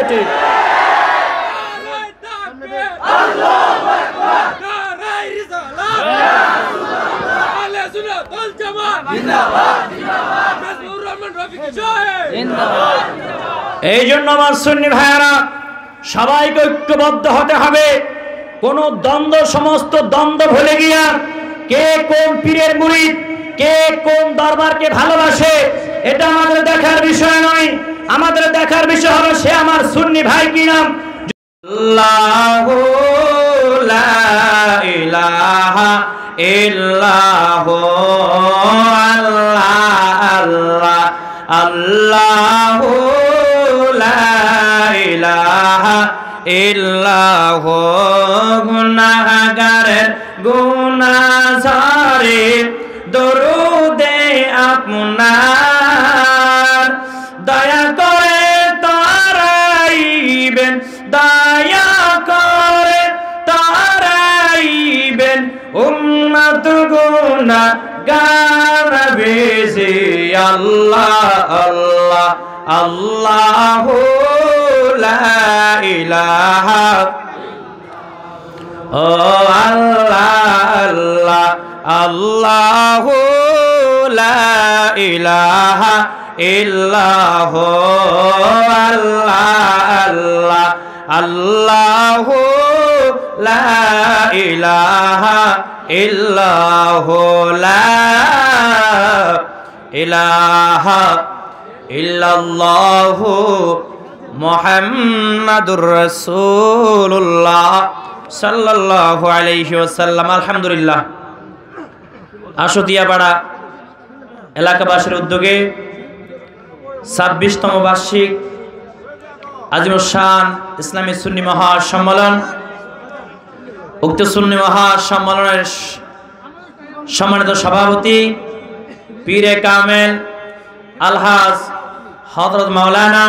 বেটি? এই জন্য আমার সুন্নি ভাইয়ারা সবাইকে ঐক্যবদ্ধ হতে হবে। কোন দ্বন্দ্ব, সমস্ত দ্বন্দ্ব ভুলে গিয়া কে কোন পীরের মুরিদ, কে কোন দরবারকে ভালোবাসে এটা আমাদের দেখার বিষয় নয়। আমাদের দেখার বিষয় হলো সে আমার সুন্নি ভাই কিনা। আল্লাহু লা ইলাহা ইল্লাহু আল্লাহ আল্লাহ আল্লাহু লা ইলাহা ইল্লাহু গুনাহগারের গুনাহ ঝরে দরুদে আপনার দয়া করে তারাইবেন, দয়া করে তারাইবেন উম্মত গুনাহগার বেশি। আল্লাহ আল্লাহ আল্লাহু লা ইলাহা ও আল্লাহ আল্লাহ আল্লাহু লা ইলাহা ইল্লাহু আল্লাহ আল্লাহ আল্লাহু লা ইলাহা ইল্লাহু লা ইলাহা ইল্লাল্লাহু মুহাম্মাদুর রাসূলুল্লাহ সাল্লাল্লাহু আলাইহি ওয়াসাল্লাম। আলহামদুলিল্লাহ, আশুতিয়াপাড়া এলাকাবাসীর উদ্যোগে 26তম বার্ষিক আজিমুস শান ইসলামী সুন্নি মহাসম্মেলন, উক্ত সুন্নি মহাসম্মেলনের সম্মানিত সভাপতি পীরে কামেল আলহাজ হযরত মাওলানা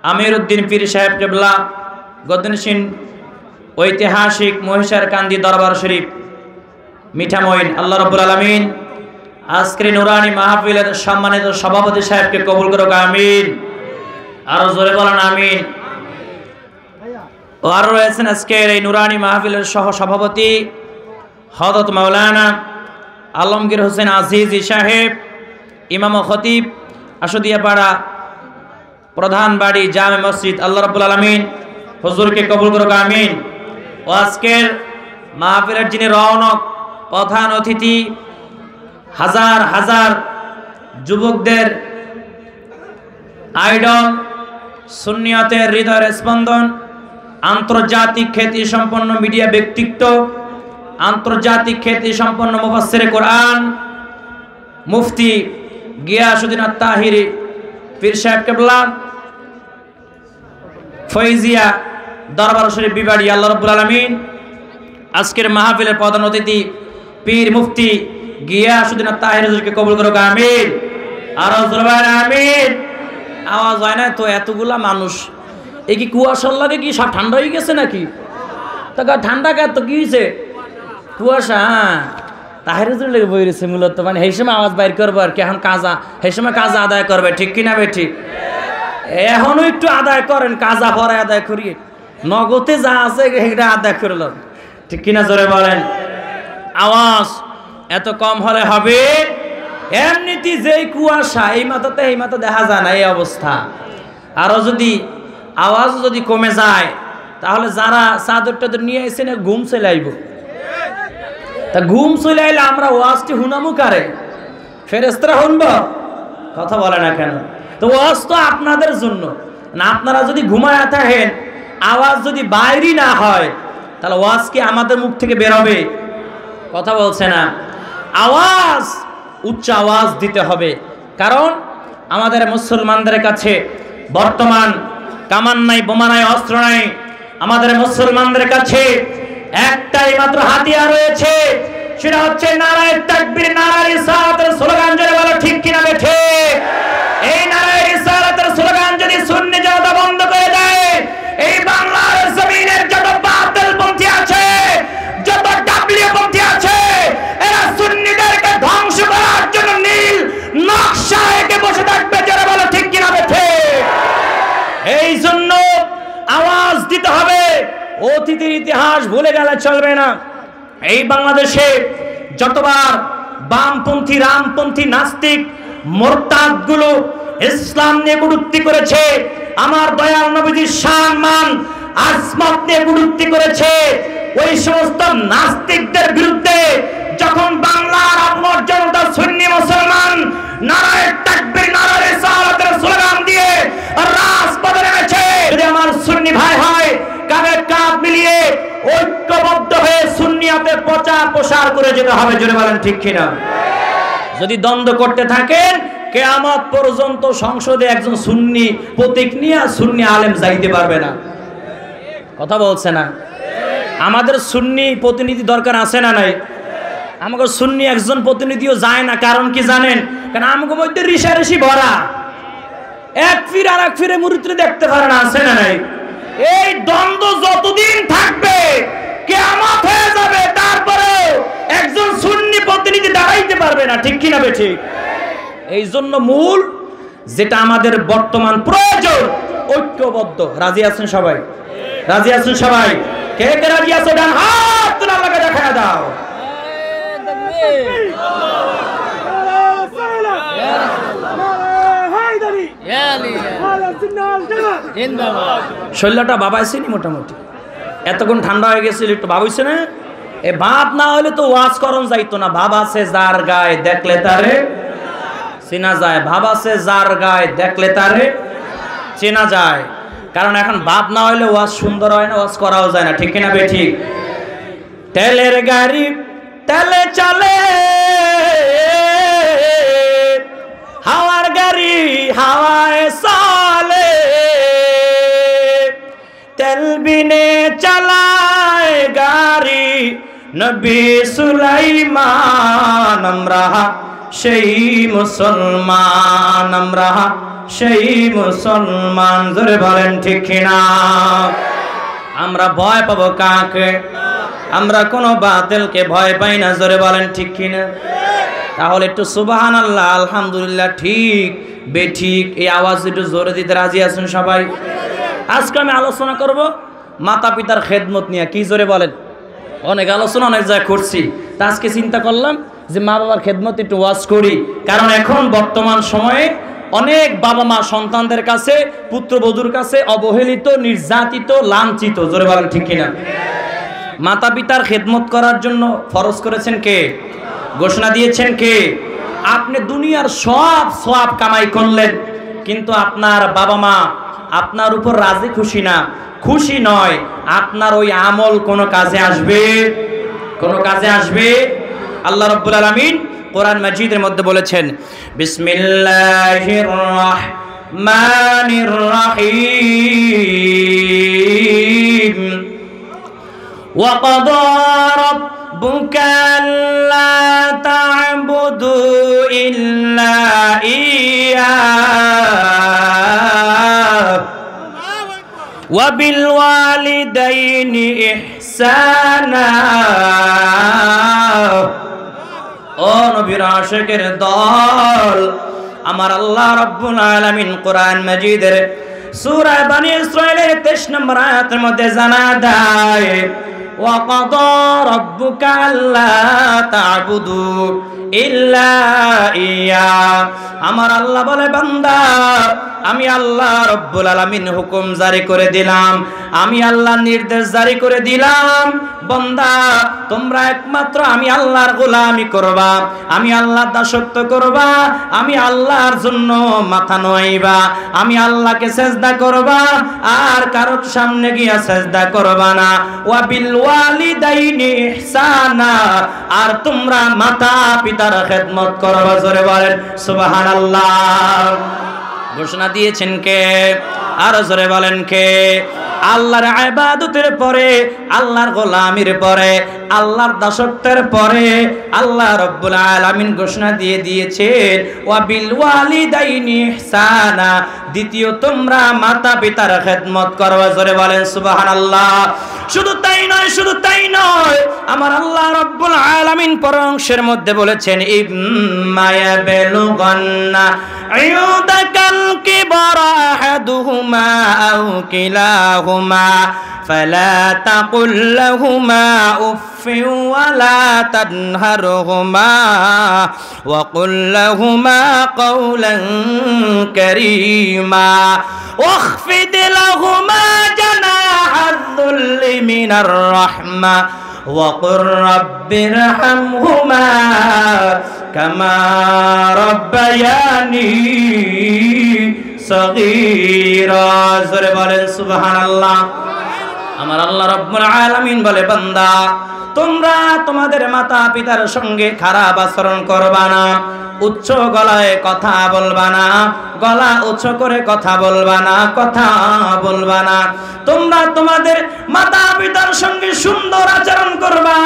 আমির উদ্দিন পীর সাহেব কেবলা গদ্দিনসীন ঐতিহাসিক মহিষার কান্দি দরবার শরীফ মিঠামইন আল্লাহ রাব্বুল আলামিন আজকের নুরানি মাহফিলের সম্মানিত সভাপতি সাহেবকে কবুল করুক, আমিন। আরো জোরে বলেন আমিন। ও আরো রয়েছেন আজকের এই নুরানি মাহফিলের সহ সভাপতি হযরত মাওলানা আলমগীর হোসেন আজিজি সাহেব, ইমাম ও খতিব আশুতিয়াপাড়া প্রধান বাড়ি জামে মসজিদ। আল্লাহ রাব্বুল আলামিন হুজুরকে কবুল করুক, আমিন। ও আজকের মাহফিলের যিনি রওনক, প্রধান অতিথি, হাজার হাজার যুবকদের আইডল, সুন্নিয়তের হৃদয়ের স্পন্দন, আন্তর্জাতিক খ্যাতি সম্পন্ন মিডিয়া ব্যক্তিত্ব, আন্তর্জাতিক খ্যাতি সম্পন্ন মুফাসসিরে কোরআন মুফতি গিয়াসউদ্দিন আত-তাহিরি পীর সাহেব কেবলা ফয়জিয়া দরবার শরীফ বিবাড়ি। আল্লাহ রাব্বুল আলামিন আজকের মাহফিলের প্রধান অতিথি পীর মুফতি গিয়াসউদ্দিন আত-তাহিরি হুজুরকে কবুল করুক, আমিন। আর জোরে আমিন। আওয়াজ হয় না তো? এতগুলা মানুষ, এই কি কুয়াশার লাগে কি সব ঠান্ডা হয়ে গেছে নাকি? তা ঠান্ডা কার তো কি হয়েছে? কুয়াশা। হ্যাঁ, তাহির হুজুর লেগে বই রয়েছে মূলত, মানে সেই সময় আওয়াজ বাইর করবো আর কি। এখন কাজা, সেই সময় কাজা আদায় করবে, ঠিক কিনা বে? ঠিক। এখনো একটু আদায় করেন, কাজা পরে আদায় করিয়ে নগদে যা আছে এটা আদায় করল, ঠিক কিনা? জোরে বলেন। আওয়াজ এত কম হলে হবে? এমনিতে যেই কুয়াশা, এই মাথাতে এই মাথা দেখা যায় না, এই অবস্থা। আরো যদি আওয়াজ যদি কমে যায় তাহলে যারা চাদর টাদর নিয়ে এসে না ঘুম চলে আইব। তা ঘুম চলে আইলে আমরা ওয়াজটি হুনামু কারে? ফেরেশতারা শুনব? কথা বলে না কেন? তো ওয়াজ তো আপনাদের জন্য না। আপনারা যদি ঘুমায় থাকেন, আওয়াজ যদি বাইরে না হয়, তাহলে ওয়াজ কি আমাদের মুখ থেকে বের হবে? কথা বলছে না। আওয়াজ, উচ্চ আওয়াজ দিতে হবে, কারণ আমাদের মুসলমানদের কাছে বর্তমান কামান নাই, বোমা নাই, অস্ত্র নাই। আমাদের মুসলমানদের কাছে একটাই মাত্র হাতিয়ার রয়েছে, সেটা হচ্ছে নারায়ে তাকবীর, নারায়ে রিসালাতের স্লোগান। জোরে বলো ঠিক কিনা বেঠে? এই নারায়ে রিসালাতের স্লোগান যদি সুন্নি জনতা বন্ধ করে দেয়, এই বাংলার জমিনের যত বাতিলপন্থী আছে, যত ডাবলিউপন্থী আছে, এরা সুন্নিদেরকে ধ্বংস করার জন্য নীল নকশা এঁকে বসে থাকবে। জোরে বলো ঠিক কিনা বেঠে? এই জন্য ইতিহাস ভুলে গেলে চলবে না। এই বাংলাদেশে যতবার বামপন্থী রামপন্থী নাস্তিক মোরতাদগুলো ইসলাম নিয়ে কটূক্তি করেছে, আমার দয়াল নবীজির সম্মান আজমত নিয়ে কটূক্তি করেছে, ওই সমস্ত নাস্তিকদের বিরুদ্ধে যখন বাংলার আপামর জনতা সুন্নি মুসলমান নারায়ে তাকবীর নারায়ে রিসালাতের স্লোগান দিয়ে রাজপথে নেমেছে, যদি আমার সুন্নি ভাই হয় কাঁধে কাঁধ মিলিয়ে ঐক্যবদ্ধ হয়ে সুন্নিয়াতের প্রচার প্রসার করে যেতে হবে। জোরে বলেন ঠিক কিনা? যদি দ্বন্দ্ব করতে থাকেন কিয়ামত পর্যন্ত সংসদে একজন সুন্নি প্রতীক নিয়ে সুন্নি আলেম যাইতে পারবে না। কথা বলছে না? আমাদের সুন্নি প্রতিনিধি দরকার আছে না নাই? আমাকে সুন্নি একজন প্রতিনিধিও যায় না, কারণ কি জানেন? কারণ আমাকে মধ্যে রিসারেসি ভরা, এক ফির আর এক ফিরে মুরিদরে দেখতে পারে না, আছে না নাই? এই দ্বন্দ্ব যতদিন থাকবে কিয়ামত হয়ে যাবে, তারপরে একজন সুন্নি প্রতিনিধি দাঁড়াইতে পারবে না। ঠিক কিনা বেঠিক? এই জন্য মূল যেটা আমাদের বর্তমান প্রয়োজন ঐক্যবদ্ধ। রাজি আছেন সবাই? রাজি আছেন সবাই? কে কে রাজি আছো? ডান হাত তুলে আল্লাহকে দেখায় দাও। শরীরটা বাবাইছেনি মোটামুটি, এতক্ষণ ঠান্ডা হয়ে গেছিল, একটু ভাব হইছে না? এ ভাব না হলে তো ওয়াজ করন যাইতো না। ভাব আছে যার গায়ে দেখলে তারে চেনা যায়, ভাব আছে যার গায়ে দেখলে তারে চেনা যায়। কারণ এখন ভাব না হইলে ওয়াজ সুন্দর হয় না, ওয়াজ করাও যায় না। ঠিক কিনা বেঠিক? তেলের গাড়ি তেলে চলে, হাওয়ার গাড়ি হাওয়ায় চলে, তেল বিনে চালায় গাড়ি নবী সুলাইমান। আমরা সেই মুসলমান, আমরা সেই মুসলমান। জোরে বলেন ঠিক কিনা? আমরা ভয় পাবো কাকে? আমরা কোনো বাতিলকে ভয় পাই না। জোরে বলেন ঠিক কিনা? তাহলে একটু সুবহানাল্লাহ আলহামদুলিল্লাহ ঠিক বেঠিক এই আওয়াজ একটু জোরে দিতে রাজি আছেন সবাই? আজকে আমি আলোচনা করব মাতা পিতার খেদমত নিয়ে। কি জোরে বলেন? অনেক আলোচনা অনেক জায়গায় করছি, তা আজকে চিন্তা করলাম যে মা বাবার খেদমত একটু ওয়াজ করি। কারণ এখন বর্তমান সময়ে অনেক বাবা মা সন্তানদের কাছে, পুত্রবধূর কাছে অবহেলিত, নির্যাতিত, লাঞ্ছিত। জোরে বলেন ঠিক কিনা? মাতা পিতার খেদমত করার জন্য ফরজ করেছেন কে? ঘোষণা দিয়েছেন কে? আপনি দুনিয়ার সব সওয়াব কামাই করলেন, কিন্তু আপনার বাবা মা আপনার উপর রাজি খুশি না, খুশি নয়, আপনার ওই আমল কোনো কাজে আসবে? কোনো কাজে আসবে? আল্লাহ রাব্বুল আলামিন কোরআন মাজিদের মধ্যে বলেছেন, বিসমিল্লাহির রাহমানির রাহিম, ওয়া ক্বাদা রাব্বুকা আল্লা তা'বুদু ইল্লা ইয়্যাহু ওয়া বিল ওয়ালিদাইনি ইহসানা। ও নবীর আশিকের দল, আমার আল্লাহ রাব্বুল আলামিন কোরআন মাজিদের সূরা বনী ইসরাঈলের 23 নম্বর আয়াতের মধ্যে জানা দেয়, ওয়া ক্বাদা রাব্বুকা আল্লা তা'বুদু ইল্লা ইয়্যা। আমার আল্লাহ বলে, বান্দা আমি আল্লাহ রব্বুল আলামিন হুকুম জারি করে দিলাম, আমি আল্লাহ নির্দেশ জারি করে দিলাম, বান্দা তোমরা একমাত্র আমি আল্লাহর গোলামি করবা, আমি আল্লাহর দাসত্ব করবা, আমি আল্লাহর জন্য মাথা নোয়াইবা, আমি আল্লাহকে সেজদা করবা, আর কারোর সামনে গিয়া সেজদা করবা না। ওয়া বিল ওয়ালিদাইনি ইহসানা, আর তোমরা মাতা পিতার খেদমত করবা। জোরে বলেন সুবহানাল্লাহ। ঘোষণা দিয়েছেন কে? আর জোরে বলেন কে? আল্লাহর ইবাদতের পরে, আল্লাহর গোলামির পরে, আল্লাহর দাসত্বের পরে আল্লাহ রাব্বুল আলামিন ঘোষণা দিয়ে দিয়েছেন, ওয়া বিল ওয়ালিদাইনি ইহসানা, দ্বিতীয় তোমরা মাতা পিতার খেদমত করবা। জোরে বলেন সুবহানাল্লাহ। শুধু তাই নয়, আমার আল্লাহ রাব্বুল আলামিন পরের অংশের মধ্যে বলেছেন ইম্মা ইয়াবলুগান্না ইউদাকাল কিবারা আহাদুহুমা আও কিলাহুমা ফালা তাকুল লাহুমা উফফিন ওয়ালা তানহারহুমা ওয়া কুল লাহুমা কাওলান কারীমা واخفض لهما جناح الذل من الرحمة وقل رب ارحمهما كما ربياني صغيرا জোরে বলেন সুবহানাল্লাহ। আমার আল্লাহ রাব্বুল আলামিন বলে বান্দা তোমরা তোমাদের মাতা পিতার সঙ্গে খারাপ আচরণ করবা না, উচ্চ গলায় কথা বলবা না, গলা উচ্চ করে কথা বলবা না, তোমরা তোমাদের মাতা পিতার সঙ্গে সুন্দর আচরণ করবা।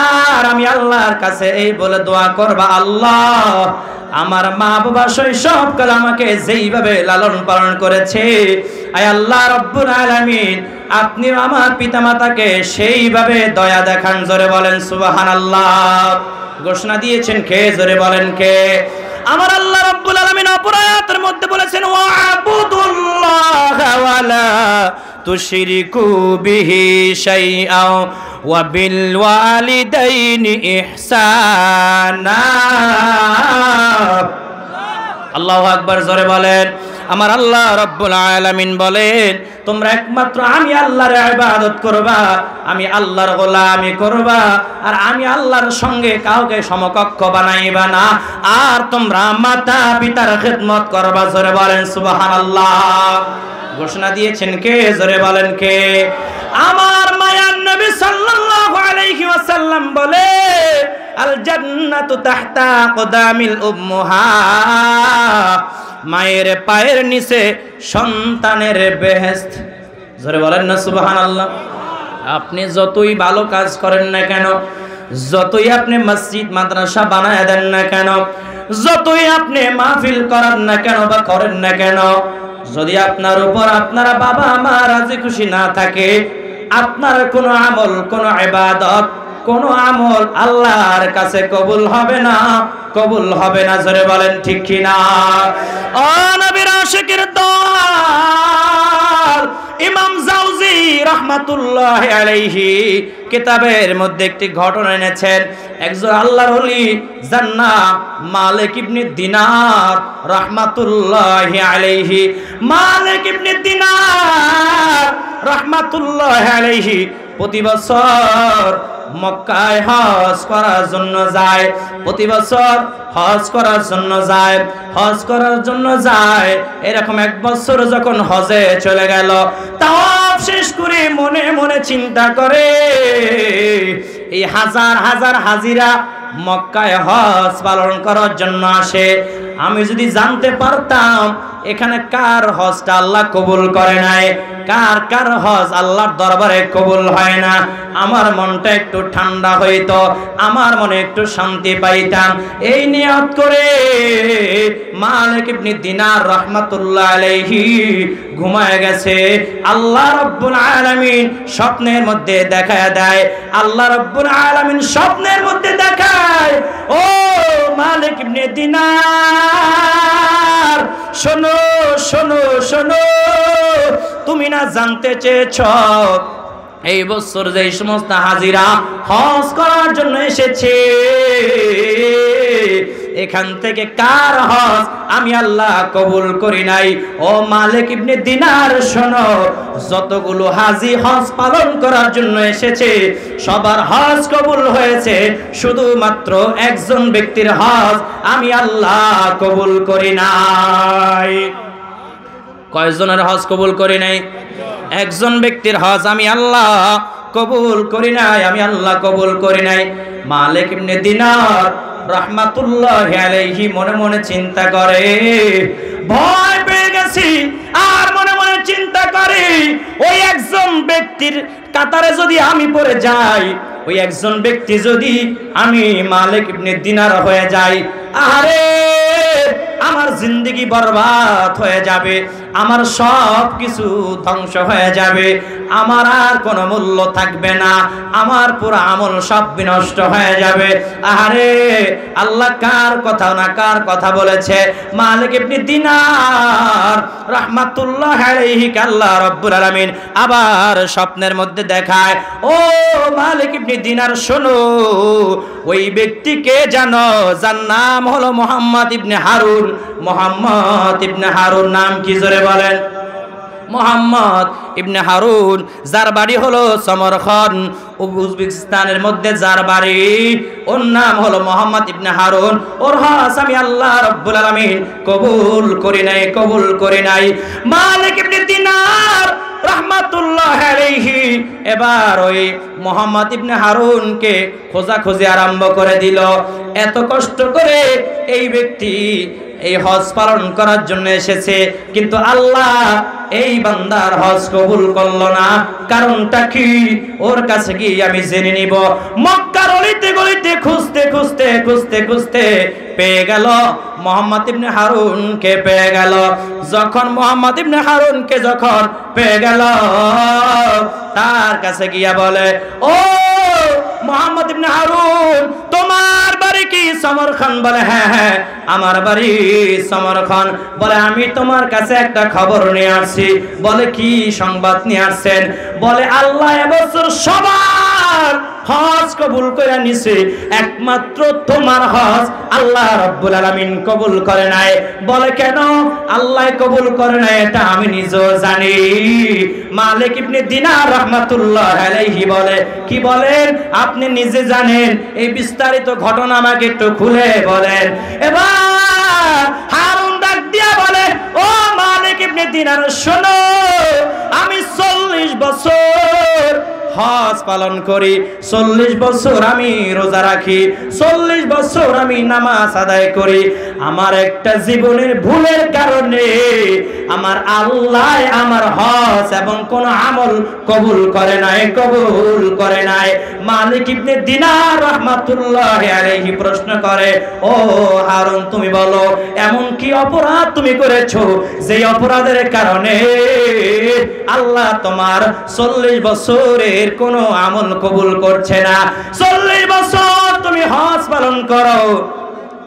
আর আমি আল্লাহর কাছে এই বলে দোয়া করবা, আল্লাহ আমার মা বাবা শৈশবকাল আমাকে যেইভাবে লালন পালন করেছে, আয় আল্লাহ রাব্বুল আলামিন আপনি আমার পিতামাতাকে সেইভাবে দয়া দেখান। জোরে বলেন সুবহানাল্লাহ। ঘোষণা দিয়েছেন কে? জোরে বলেন কে? আমার আল্লাহ রাব্বুল আলামিন অপর আয়াতের মধ্যে বলেছেন ওয়া'বুদুল্লাহা ওয়ালা তুশরিকু বিহি শাইআন ওয়া বিল ওয়ালিদাইনি ইহসানা। আল্লাহু আকবার। জোরে বলেন। আমার আল্লাহ রাব্বুল আলামিন বলেন তোমরা একমাত্র আমি আল্লাহর ইবাদত করবা, আমি আল্লাহর গোলামি করবা, আর আমি আল্লাহর সঙ্গে কাউকে সমকক্ষ বানাইবা না, আর তোমরা মাতা পিতার খিদমত করবা। জোরে বলেন সুবহানাল্লাহ। ঘোষণা দিয়েছেন কে? জোরে বলেন কে? আমার মায়ার নবী সাল্লাল্লাহু আলাইহি ওয়াসাল্লাম বলে আল জান্নাতু তাহতা আকদামিল উম্মাহাত, মায়ের পায়ের নিচে সন্তানের বেহেশত। জোরে বলেন না সুবহানাল্লাহ। আপনি যতই ভালো কাজ করেন না কেন, যতই আপনি মসজিদ মাদ্রাসা বানায় দেন না কেন, যতই আপনি মাহফিল করেন না কেন বা করেন না কেন, যদি আপনার উপর আপনার বাবা মা রাজি খুশি না থাকে, আপনার কোনো আমল, কোনো ইবাদত, কোনো আমল আল্লাহর কাছে কবুল হবে না, কবুল হবে না। জোরে বলেন ঠিক কি না? ও নবীর আশিকের দল ইমাম জাওজি রাহমাতুল্লাহি আলাইহি কিতাবের মধ্যে একটি ঘটনা এনেছেন। একজন আল্লাহর ওলি জান্নাহ মালিক ইবনে দিনার রাহমাতুল্লাহি আলাইহি, মালিক ইবনে দিনার রাহমাতুল্লাহি আলাইহি প্রতি বছর মক্কায় হজ করার জন্য যায়, প্রতি বছর হজ করার জন্য যায়। এরকম এক বছর যখন হজে চলে গেল, তাওয়াফ শেষ করে মনে মনে চিন্তা করে এই হাজার হাজার হাজিরা মক্কায় হজ পালন করার জন্য আসে, আমি যদি জানতে পারতাম এখানে কার হজটা আল্লাহ কবুল করে নাই, কার কার হজ আল্লাহর দরবারে কবুল হয় না, আমার মনটা একটু ঠান্ডা হইতো, আমার মনে একটু শান্তি পাইতাম। এই নিয়ত করে মালিক ইবনে দিনার রাহমাতুল্লাহ আলাইহি ঘুমায় গেছে। আল্লাহ রাব্বুল আলামিন স্বপ্নের মধ্যে দেখায় দেয়, আল্লাহ রাব্বুল আলামিন স্বপ্নের মধ্যে দেখায়, ও মালিক ইবনে দিনার শোনো শোনো শোনো, তুমি না জানতে চেয়েছ এই বছর যে সমস্ত হাজিরা হজ করার জন্য এসেছে, এখান থেকে কার হজ আমি আল্লাহ কবুল করি নাই। ও মালিক ইবনে দিনার শোনো, যতগুলো হাজি হজ পালন করার জন্য এসেছে সবার হজ কবুল হয়েছে, শুধুমাত্র একজন ব্যক্তির হজ আমি আল্লাহ কবুল করি নাই। কয়জনের হজ কবুল করি নাই? একজন ব্যক্তির হজ আমি আল্লাহ কবুল করি নাই, আমি আল্লাহ কবুল করি নাই। মালিক ইবনে দিনার রাহমাতুল্লাহি আলাইহি মনে মনে চিন্তা করে, ভয় পেয়ে গেছি, আর মনে মনে চিন্তা করে ওই একজন ব্যক্তির কাতারে যদি আমি পড়ে যাই, ওই একজন ব্যক্তি যদি আমি মালিক ইবনে দিনার হয়ে যাই, আরে আমার জিন্দেগি বরবাদ হয়ে যাবে, আমার সব কিছু ধ্বংস হয়ে যাবে, আমার আর কোনো মূল্য থাকবে না, আমার পুরো আমল সব বিনষ্ট হয়ে যাবে। আরে আল্লাহ কার কথা না কার কথা বলেছে? মালিক ইবনে দিনার রাহমাতুল্লাহ আলাইহি আল্লাহ রাব্বুল আলামিন আবার স্বপ্নের মধ্যে দেখায়, ও মালিক ইবনে দিনার শোনো, ওই ব্যক্তিকে জানো যার নাম হলো মুহাম্মদ ইবনে হারুন। মুহাম্মদ ইবনে হারুন নাম কি জোরে বলেন? মুহাম্মদ ইবনে হারুন, যার বাড়ি হলো সমরখন্দ, উজবেকিস্তানের মধ্যে যার বাড়ি, ওর নাম হলো মুহাম্মদ ইবনে হারুন। ওর হজ আমি আল্লাহ রাব্বুল আলামিন কবুল করি নাই, কবুল করি নাই। মালিক ইবনে দিনার রাহমাতুল্লাহ আলাইহি এবার ওই মুহাম্মদ ইবনে হারুনকে খোঁজাখুঁজি আরম্ভ করে দিল। এত কষ্ট করে এই ব্যক্তি এই হজ পালন করার জন্য এসেছে, কিন্তু আল্লাহ এই বান্দার হজ কবুল করলো না। কারণটা কি? ওর কাছে গিয়ে আমি জেনে নিব। মক্কার অলিতে গলিতে খুঁজতে খুঁজতে খুঁজতে খুঁজতে পেয়ে গেল মুহাম্মদ ইবনে হারুনকে, পেয়ে গেল। যখন মুহাম্মদ ইবনে হারুনকে যখন পেয়ে গেল, তার কাছে গিয়া বলে, ও মুহাম্মদ ইবনে হারুন, তোমার বাড়ি কি সমরখন্দ? বলে হ্যাঁ হ্যাঁ আমার বাড়ি সমরখন্দ। বলে আমি তোমার কাছে একটা খবর নিয়ে আসছি। বলে কি সংবাদ নিয়ে আসছেন? বলে আল্লাহ এবছর সবার হজ কবুল করে নিছে, একমাত্র তোমার হজ আল্লাহ রাব্বুল আলামিন কবুল করে নাই। বলে কেন আল্লাহ কবুল করে নাই? এটা আমি নিজেও জানি। মালিক ইবনে দিনার রাহমাতুল্লাহ আলাইহি বলে, কি বলেন? আপনি নিজে জানেন? এই বিস্তারিত ঘটনা আমাকে একটু খুলে বলেন। এবার হারুন ডাক দিয়া বলে, ও মালিক ইবনে দিনার শোনো, আমি 40 বছর হজ পালন করি, 40 বছর আমি রোজা রাখি, 40 বছর আমি নামাজ আদায় করি। আমার একটা জীবনের ভুলের কারণে আমার আল্লাহ আমার হজ এবং কোন আমল কবুল করে নাই, কবুল করে নাই। মালিক ইবনে দিনার রাহমাতুল্লাহ আলাইহি প্রশ্ন করে, ও হারুন তুমি বলো এমন কি অপরাধ তুমি করেছো যে অপরাধের কারণে আল্লাহ তোমার 40 বছরের কোনো আমল কবুল করছে না? 40 বছর তুমি হজ পালন করো,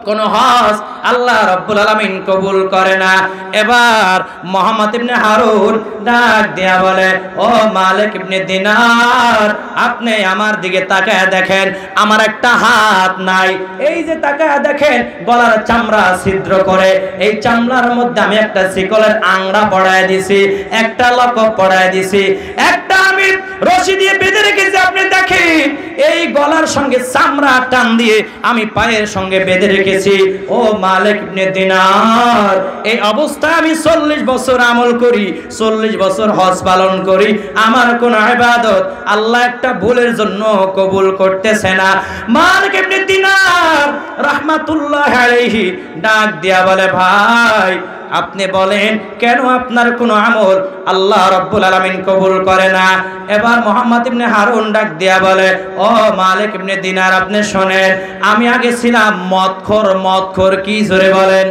কোন হজ আল্লাহ রাব্বুল আলামিন কবুল করে না। এবার মুহাম্মদ ইবনে হারুন ডাক দিয়া বলে, ও মালিক ইবনে দিনার, আপনি আমার দিকে তাকায় দেখেন, আমার একটা হাত নাই। এই যে তাকায় দেখেন, গলার চামড়া ছিদ্র করে, এই চামড়ার মধ্যে আমি একটা শিকলের আংড়া পড়ায় দিছি, একটা লকব পড়ায় দিছি, একটা আমি রশি দিয়ে বেঁধে রেখেছি। আপনি দেখেন এই গলার সঙ্গে চামড়া টান দিয়ে আমি পায়ের সঙ্গে বেঁধে রেখেছি। ও মালিক ইবনে দিনার, এই অবস্থায় আমি 40 বছর আমল করি, 40 বছর হজ পালন করি, আমার কোন ইবাদত আল্লাহ একটা ভুলের জন্য কবুল করতেছে না। মালিক ইবনে দিনার রাহমাতুল্লাহ আলাইহি ডাক দিয়া বলে, ভাই আপনি বলেন কেন আপনার কোন আমল আল্লাহ রাব্বুল আলামিন কবুল করে না? এবার মুহাম্মদ ইবনে হারুন ডাক দিয়া বলে, ও মালিক ইবনে দিনার, আপনি শুনেন, আমি আগে ছিলাম মদখোর। মদখোর কি জোরে বলেন?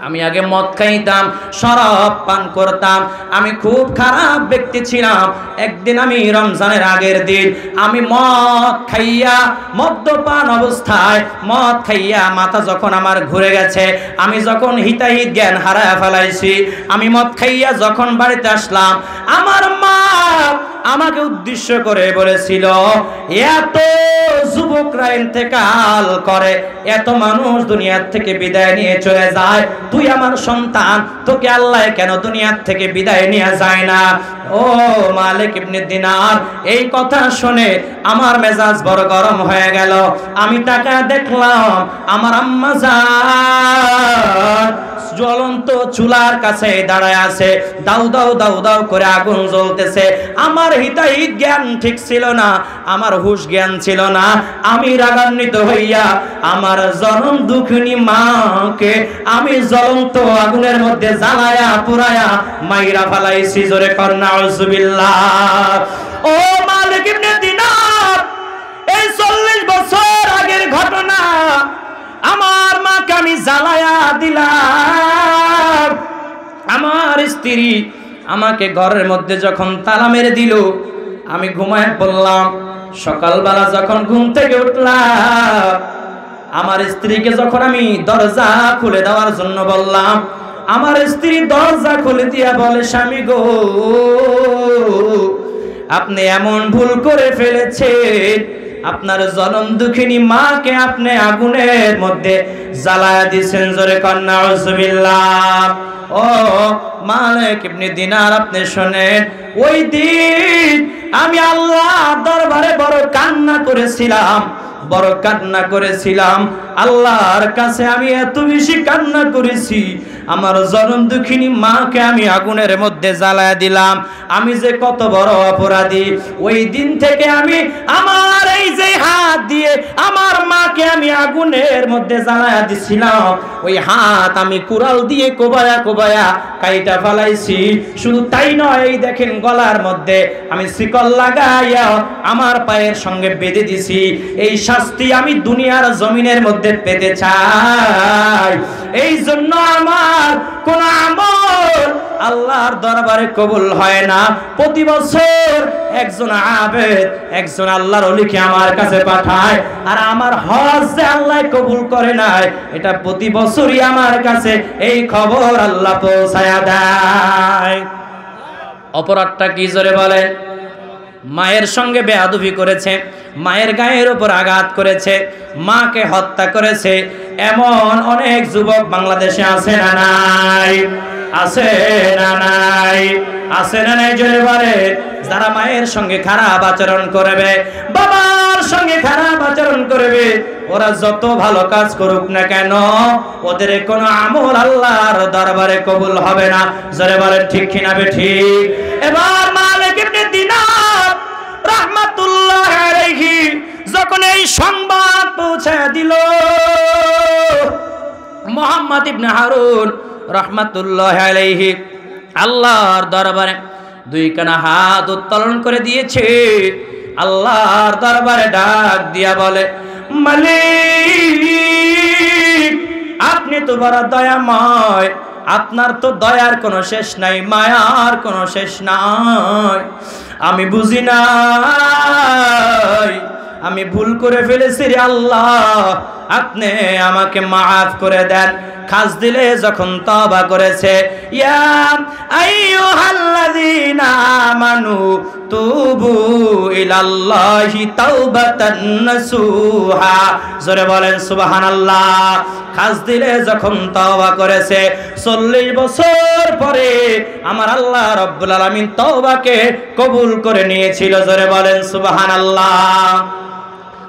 আমি আগে মদ খাইতাম, শরাব পান করতাম, আমি খুব খারাপ ব্যক্তি ছিলাম। একদিন আমি রমজানের আগের দিন আমি মদ খাইয়া, মদ্যপান অবস্থায় মদ খাইয়া মাথা যখন আমার ঘুরে গেছে, আমি যখন হিতাহিত জ্ঞান হারায় ফেলাইছি, আমি মদ খাইয়া যখন বাড়িতে আসলাম, আমার মা আমাকে উদ্দেশ্য করে বলেছিল, এত যুবকরা ইন্তেকাল করে, এত মানুষ দুনিয়ার থেকে বিদায় নিয়ে চলে যায়, তুই আমার সন্তান, তোকে আল্লাহ কেন দুনিয়ার থেকে বিদায় নিয়ে যায় না? ও মালিক ইবনে দিনার, এই কথা শুনে আমার মেজাজ বড় গরম হয়ে গেল। আমি টাকা দেখলাম আমার আম্মা জান জ্বলন্ত চুলার কাছে দাঁড়ায় আছে, দাউ দাউ দাউ দাউ করে আগুন জ্বলতেছে। আমার হিতাহিত জ্ঞান ঠিক ছিল না, আমার হুশ জ্ঞান ছিল না। আমি রাগান্বিত হইয়া আমার জনম দুঃখিনী মাকে আমি জ্বলন্ত আগুনের মধ্যে জ্বালায়া পুরায়া মাইরা ফেলাইছি। জোরে কন্যা আউযুবিল্লাহ। ও মালিক ইবনে দিনার, এই 40 বছর আগের ঘটনা, আমার মাকে আমি জ্বালায়া দিলাম, আমার স্ত্রী স্ত্রী আমাকে ঘরের মধ্যে যখন তালা মেরে দিল, আমি ঘুমায় পড়লাম। সকালবেলা যখন ঘুম থেকে উঠলাম, আমার স্ত্রীকে যখন আমি দরজা খুলে দেওয়ার জন্য বললাম, আমার স্ত্রী দরজা খুলে দিয়া বলে, স্বামী গো, আপনি এমন ভুল করে ফেলেছেন, আপনার জনম দুঃখিনী মাকে আপনি আগুনের মধ্যে জ্বালায়া দিয়েছেন। জোরে কন্যা নাউজুবিল্লাহ। ও মালিক ইবনে দিনার, আপনি শোনেন, ওই দিন আমি আল্লাহর দরবারে বড় কান্না করেছিলাম, বড় কান্না করেছিলাম। আল্লাহর কাছে আমি এত বেশি কান্না করেছি, আমার জনম দুঃখিনী মাকে আমি আগুনের মধ্যে জ্বালায়া দিলাম। আমি যে কত বড় অপরাধী। ওই দিন থেকে আমি আমার এই যে হাত দিয়ে আমার মাকে আমি আগুনের মধ্যে জ্বালায়া দিছিলাম, ওই হাত আমি কুড়াল দিয়ে কোবায়া কোবায়া কাইটা ফালাইছি। শুধু তাই নয়, এই দেখেন গলার মধ্যে আমি শিকল লাগাইয়া আমার পায়ের সঙ্গে বেঁধে দিছি। এই শাস্তি আমি দুনিয়ার জমিনের মধ্যে পেতে চাই। এই জন্য আমার কোন আমল আল্লাহর দরবারে কবুল হয় না। প্রতি বছর একজন আবেদ, একজন আল্লাহর ওলিকে আমার কাছে পাঠায়, আর আমার হজ যে আল্লাহ কবুল করে নাই, এটা প্রতি বছরই আমার কাছে এই খবর আল্লাহ পৌঁছায়া দেয়। অপরাধটা কি জোরে বলে? মায়ের সঙ্গে বেয়াদবি করেছে, মায়ের গায়ের উপর আঘাত করেছে, মাকে হত্যা করেছে। এমন অনেক যুবক বাংলাদেশে আছে না নাই? আছে না নাই? আছে না নাই? জোরে বলে। যারা মায়ের সঙ্গে খারাপ আচরণ করবে, বাবার সঙ্গে খারাপ আচরণ করবে, ওরা যত ভালো কাজ করুক না কেন, ওদের কোন আমল আল্লাহর দরবারে কবুল হবে না। জোরে বলেন ঠিক কিনা বেঠিক? এবার মালিক ইবনে দিনার রাহমাতুল্লাহ আলাইহি যখন এই সংবাদ পৌঁছে দিল মুহাম্মদ ইবনে হারুন রাহমাতুল্লাহ আলাইহি আল্লাহর দরবারে দুইখানা হাত উত্তোলন করে দিয়েছে। আল্লাহর দরবারে ডাক দিয়া বলে, মালিক, আপনি তো বড় দয়াময়, আপনার তো দয়ার কোনো শেষ নাই, মায়ার কোনো শেষ নাই। আমি বুঝি নাই, আমি ভুল করে ফেলেছি রে আল্লাহ, আপনি আমাকে মাফ করে দেন। খাস দিলে যখন তওবা করেছে, ইয়া আইয়ুহাল্লাযীনা আমানু তুবু ইলাল্লাহি তাওবাতান নাসুহা। জোরে বলেন সুবহানাল্লাহ। খাস দিলে যখন তওবা করেছে, 40 বছর পরে আমার আল্লাহ রাব্বুল আলামিন তওবাকে কবুল করে নিয়েছিল। জোরে বলেন সুবহানাল্লাহ।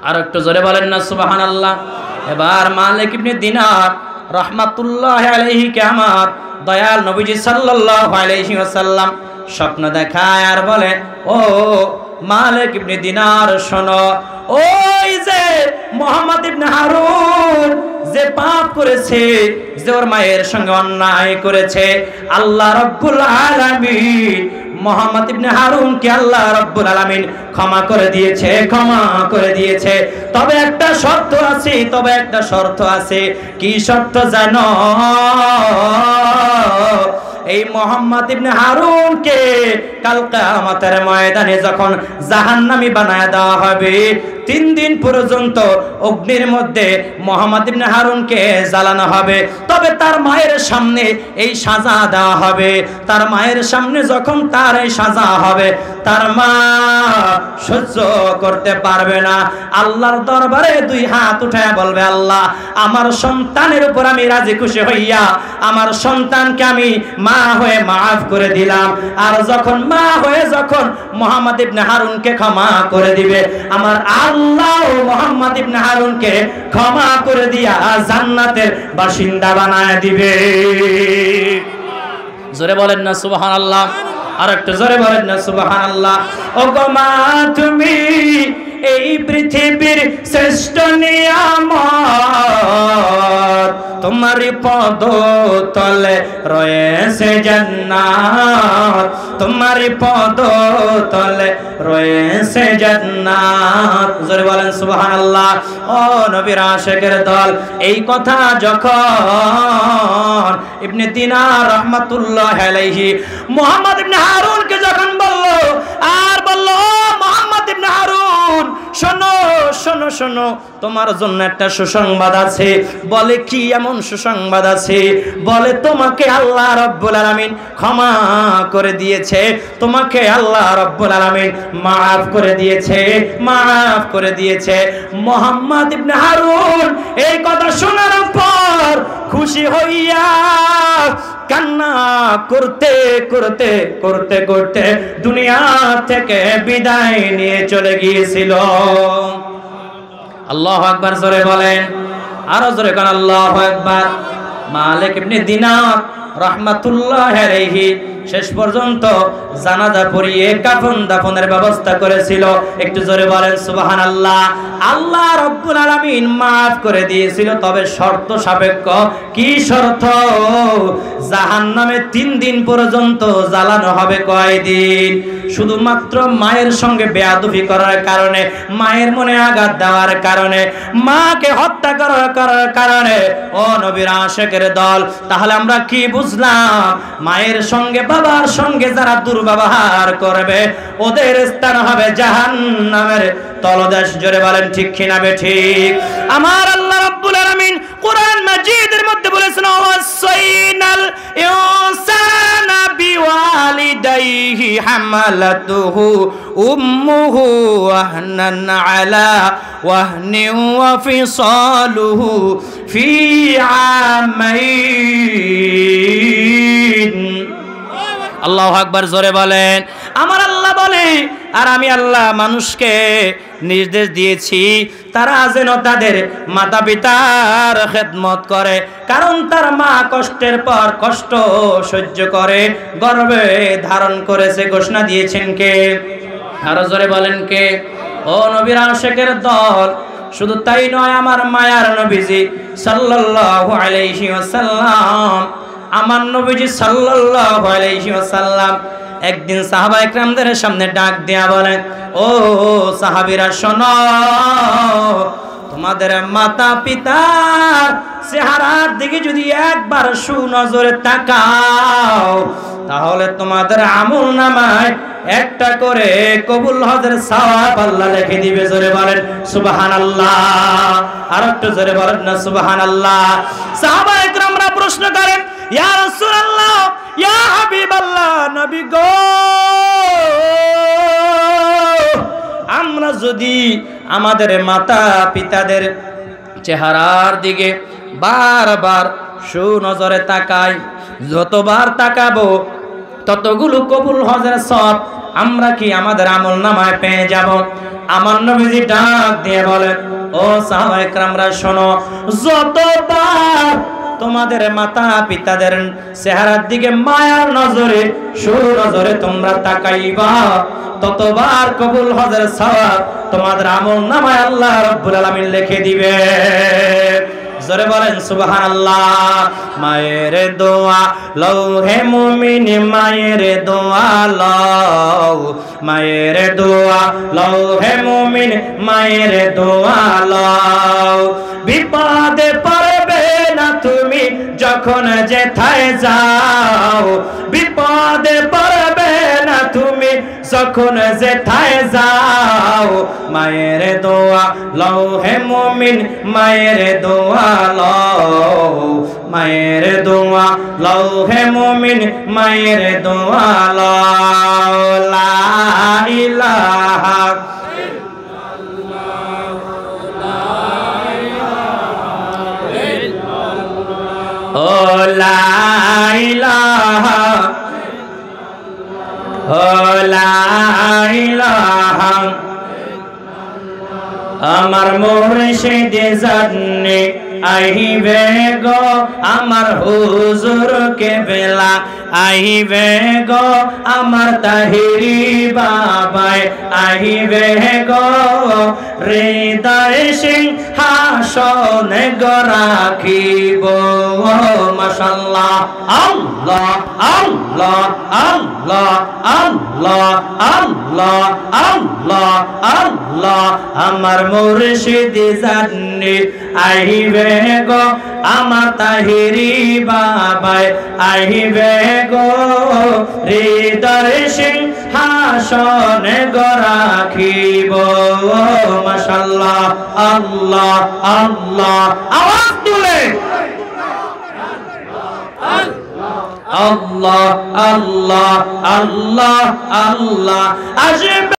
আর একটু জোরে বলেন না সুবহানাল্লাহ। এবার মালিক ইবনে দিনার রাহমাতুল্লাহ আলাইহি কে আমার দয়াল নবীজি সাল্লাল্লাহু আলাইহি ওয়াসাল্লাম স্বপ্ন দেখায় আর বলে, ও মালিক ইবনে দিনার শোনো, ওই যে মুহাম্মদ ইবনে হারুন যে পাপ করেছে, যে ওর মায়ের সঙ্গে অন্যায় করেছে, আল্লাহ রাব্বুল আলামিন মুহাম্মদ ইবনে হারুন কে আল্লাহ রাব্বুল আলামিন ক্ষমা করে দিয়েছে, ক্ষমা করে দিয়েছে। তবে একটা শর্ত আছে, তবে একটা শর্ত আছে। কি শর্ত জানো? এই মুহাম্মদ ইবনে হারুনকে কাল কিয়ামতের ময়দানে যখন জাহান্নামী বানায় দেওয়া হবে, 3 দিন পর্যন্ত অগ্নির মধ্যে মুহাম্মদ ইবনে হারুনকে জ্বালানো হবে। তবে তার মায়ের সামনে এই সাজা দেওয়া হবে। তার মায়ের সামনে যখন তার এই সাজা হবে, তার মা সহ্য করতে পারবে না। আল্লাহর দরবারে 2 হাত উঠায় বলবে, আল্লাহ, আমার সন্তানের উপর আমি রাজি খুশি হইয়া আমার সন্তানকে আমি মা হয়ে মাফ করে দিলাম। আর যখন মা হয়ে যখন মুহাম্মদ ইবনে হারুনকে ক্ষমা করে দিবে, আমার আল্লাহ মুহাম্মদ ইবনে হারুনকে ক্ষমা করে দিয়া জান্নাতের বাসিন্দা বানায় দিবে। জোরে বলেন না সুবহানাল্লাহ। আর একটু জোরে বলেন না সুবহানাল্লাহ। ও গো মা, তুমি এই পৃথিবীর শ্রেষ্ঠ নিয়ামত, তোমারই পদ তলে রয়েছে জান্নাত, তোমারই পদ তলে রয়েছে জান্নাত। জোরে বলেন সুবহানাল্লাহ। ও নবীর আশিকের দল, এই কথা যখন ইবনে দিনার রাহমাতুল্লাহি আলাইহি মুহাম্মদ ইবনে হারুনকে যখন বলল, আর বলল, ও মুহাম্মদ ইবনে হারুন, শোনো শোনো শোনো, তোমার জন্য একটা সুসংবাদ আছে। বলে, কি এমন সুসংবাদ আছে? বলে, তোমাকে আল্লাহ রাব্বুল আলামিন ক্ষমা করে দিয়েছে, তোমাকে আল্লাহ রাব্বুল আলামিন মাফ করে দিয়েছে, মাফ করে দিয়েছে। মুহাম্মদ ইবনে হারুন এই কথা শোনার পর খুশি হইয়া কান্না করতে করতে করতে করতে দুনিয়া থেকে বিদায় নিয়ে চলে গিয়েছিল। আল্লাহু আকবার জোরে বলেন, আরো জোরে কোন আল্লাহু আকবার। মালিক ইবনে দিনার রাহমাতুল্লাহি আলাইহি শেষ পর্যন্ত জানাজা পড়িয়ে কাফন দাফনের ব্যবস্থা করেছিল। একটু জোরে বলেন সুবহানাল্লাহ। আল্লাহ রাব্বুল আলামিন maaf করে দিয়েছিল, তবে শর্ত সাপেক্ষ। কি শর্ত? জাহান্নামে 3 দিন পর্যন্ত জ্বালানো হবে। কয়দিন? শুধুমাত্র মায়ের সঙ্গে বেয়াদবি করার কারণে, মায়ের মনে আঘাত দেওয়ার কারণে, মাকে হত্যা করার কারণে। ও নবীর আশিকের দল, তাহলে আমরা কি বুঝলাম? মায়ের সঙ্গে বাবার সঙ্গে যারা দুর্ব্যবহার করবে ওদের স্থান হবে জাহান্নামের তলদেশ। জোরে বলেন ঠিক কিনা বেঠিক? আমার আল্লাহ রাব্বুল আলামিন কোরআন মাজিদের মধ্যে বলেছেন, ওয়াসাইনাল ইনসানা বিওয়ালিদাইহি হামালাতুহু উম্মুহু ওয়াহনান আলা ওয়াহনিন ওয়া ফিসালুহু ফি আমাইন। আল্লাহু আকবার জোরে বলেন। আমার আল্লাহ বলে, আর আমি আল্লাহ মানুষকে নির্দেশ দিয়েছি তারা যেন তাদের মাতা পিতার খেদমত করে, কারণ তার মা কষ্টের পর কষ্ট সহ্য করে গর্ভে ধারণ করেছে। ঘোষণা দিয়েছেন কে? আরো জোরে বলেন কে? ও নবীর আশিকের দল, শুধু তাই নয়, আমার মায়ার নবীজি সাল্লাল্লাহু আলাইহি ওয়াসাল্লাম, আমার নবীজি সাল্লাল্লাহু আলাইহি ওয়াসাল্লাম একদিন সাহাবা ইকরামদের সামনে ডাক দিয়া বলেন, ও সাহাবীরা শোনো, তোমাদের মাতা পিতার চেহারার দিকে যদি একবার সুনজরে তাকাও, তাহলে তোমাদের আমলনামায় একটা করে কবুল হজের সওয়াব আল্লাহ লিখে দিবে। জোরে বলেন সুবহানাল্লাহ। আর একটু জোরে বলেন না সুবহানাল্লাহ। সাহাবা ইকরামরা প্রশ্ন করেন, ইয়া রাসূলুল্লাহ, ইয়া হাবিবাল্লাহ, নবী গো, আমরা যদি আমাদের মাতা পিতাদের চেহারার দিকে বারবার সুনজরে তাকাই, যতবার তাকাবো ততগুলো কবুল হজের সওয়াব আমরা কি আমাদের আমলনামায় পেয়ে যাব? আমার নবীজি ডাক দিয়ে বলেন, ও সাহাবায়ে কেরামরা শোনো, যতবার তোমাদের মাতা পিতাদের চেহারার দিকে মায়ার নজরে সুনজরে তোমরা তাকাইবা, ততবার কবুল হজের সওয়াব তোমাদের আমলনামায় আল্লাহ রাব্বুল আলামিন লিখে দিবে। জোরে বলেন সুবহানাল্লাহ। মায়ের দোয়া লও হে মুমিন, মায়ের দোয়া লও, মায়ের দোয়া লও হে মুমিন, মায়ের দোয়া লও। বিপদে পড়বে না তুমি যখন যেথায় যাও, বিপদে পড়বে না তুমি যখন যেথায় যাও। মায়ের দোয়া লও হে মুমিন, মায়ের দোয়া লও, মায়ের দোয়া লও হে মুমিন, মায়ের দোয়া লও। লা ইলাহা ও লা ইলাহা ও লা ইলাহা। আমার মুর্শিদ জান্নে আইবে গো, আমার হুজুর কেবলা আইবে গো, আমার তাহিরি বাবাই আইবে গো। হৃদয় সিংহাসনে গো রাখিব মাশাআল্লাহ আল্লাহ আল্লাহ আল্লাহ আল্লাহ আল্লাহ আল্লাহ আল্লাহ আমার মুর্শিদ জান্নে আইবে গো আমার তাহিরি বাবাই আইবে গো হৃদয় সিংহাসনে গো রাখিব মাশাআল্লাহ আল্লাহ আল্লাহ আওয়াজ তুলে আল্লাহ আল্লাহ আল্লাহ আল্লাহ আসবে